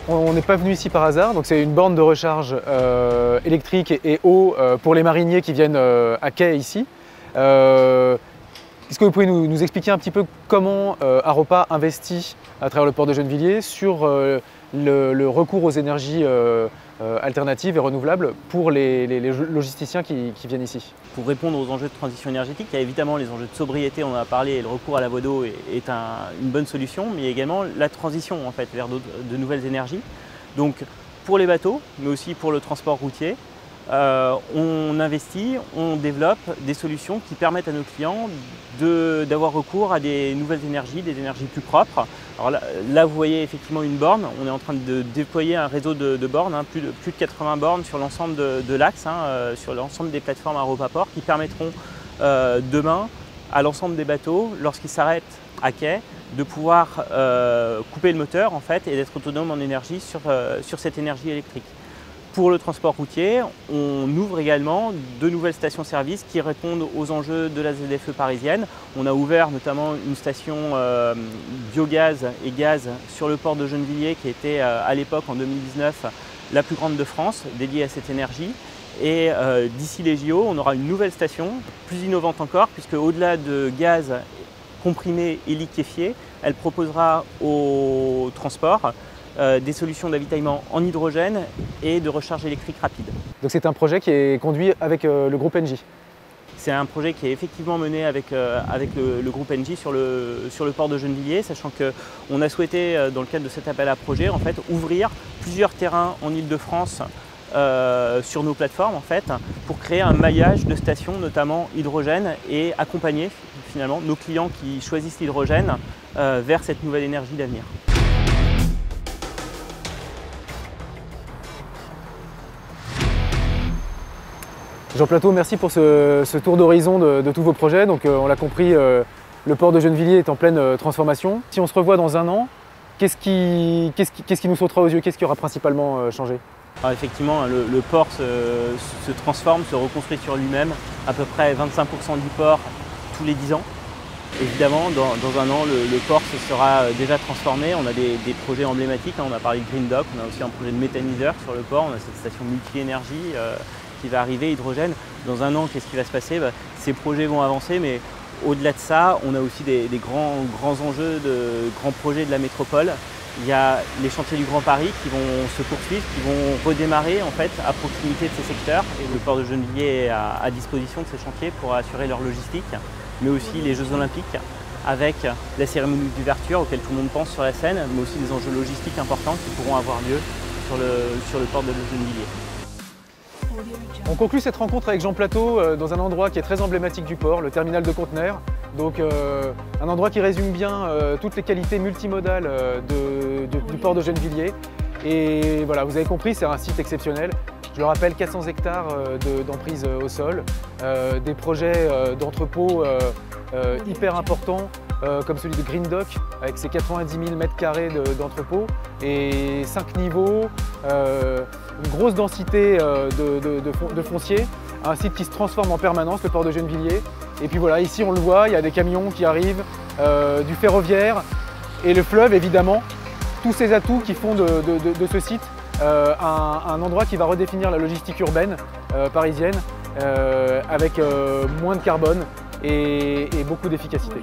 On n'est pas venu ici par hasard, donc c'est une borne de recharge électrique et eau pour les mariniers qui viennent à quai ici. Est-ce que vous pouvez nous expliquer un petit peu comment Aropa investit à travers le port de Gennevilliers sur le recours aux énergies alternatives et renouvelables pour les logisticiens qui viennent ici? Pour répondre aux enjeux de transition énergétique, il y a évidemment les enjeux de sobriété, on en a parlé, et le recours à la voie d'eau est une bonne solution, mais il y a également la transition en fait, vers de nouvelles énergies. Donc pour les bateaux, mais aussi pour le transport routier, on investit, on développe des solutions qui permettent à nos clients d'avoir recours à des nouvelles énergies, des énergies plus propres. Alors là vous voyez effectivement une borne, on est en train de déployer un réseau de bornes, plus de 80 bornes sur l'ensemble de l'axe, sur l'ensemble des plateformes Aropa Port qui permettront demain à l'ensemble des bateaux, lorsqu'ils s'arrêtent à quai, de pouvoir couper le moteur en fait, et d'être autonome en énergie sur cette énergie électrique. Pour le transport routier, on ouvre également de nouvelles stations-service qui répondent aux enjeux de la ZFE parisienne. On a ouvert notamment une station biogaz et gaz sur le port de Gennevilliers qui était à l'époque en 2019 la plus grande de France dédiée à cette énergie. Et d'ici les JO, on aura une nouvelle station plus innovante encore puisque au-delà de gaz comprimé et liquéfié, elle proposera au transport des solutions d'avitaillement en hydrogène et de recharge électrique rapide. Donc c'est un projet qui est conduit avec le groupe Engie? C'est un projet qui est effectivement mené avec le groupe Engie sur le port de Gennevilliers, sachant qu'on a souhaité, dans le cadre de cet appel à projet, en fait, ouvrir plusieurs terrains en Île-de-France sur nos plateformes en fait, pour créer un maillage de stations, notamment hydrogène, et accompagner finalement nos clients qui choisissent l'hydrogène vers cette nouvelle énergie d'avenir. Jean Plateau, merci pour ce tour d'horizon de tous vos projets. Donc on l'a compris, le port de Gennevilliers est en pleine transformation. Si on se revoit dans un an, qu'est-ce qui nous sautera aux yeux? Qu'est-ce qui aura principalement changé? Alors effectivement, le port se transforme, se reconstruit sur lui-même. À peu près 25% du port tous les 10 ans. Évidemment, dans un an, le port se sera déjà transformé. On a des projets emblématiques. On a parlé de Green Dock, on a aussi un projet de méthaniseur sur le port. On a cette station multi-énergie qui va arriver, hydrogène. Dans un an, qu'est-ce qui va se passer? Ces projets vont avancer, mais au-delà de ça, on a aussi des grands enjeux, de grands projets de la métropole. Il y a les chantiers du Grand Paris qui vont se poursuivre, qui vont redémarrer en fait, à proximité de ces secteurs. Et le port de Gennevilliers est à disposition de ces chantiers pour assurer leur logistique, mais aussi les Jeux Olympiques avec la cérémonie d'ouverture auquel tout le monde pense sur la Seine, mais aussi des enjeux logistiques importants qui pourront avoir lieu sur le port de Gennevilliers. On conclut cette rencontre avec Jean Plateau dans un endroit qui est très emblématique du port, le terminal de conteneurs. Donc un endroit qui résume bien toutes les qualités multimodales du port de Gennevilliers. Et voilà, vous avez compris, c'est un site exceptionnel. Je le rappelle, 400 hectares d'emprise au sol, des projets d'entrepôts hyper importants comme celui de Green Dock avec ses 90 000 m² d'entrepôts et 5 niveaux, une grosse densité de foncier, un site qui se transforme en permanence, le port de Gennevilliers. Et puis voilà, ici on le voit, il y a des camions qui arrivent, du ferroviaire et le fleuve évidemment, tous ces atouts qui font de ce site un endroit qui va redéfinir la logistique urbaine parisienne avec moins de carbone et beaucoup d'efficacité.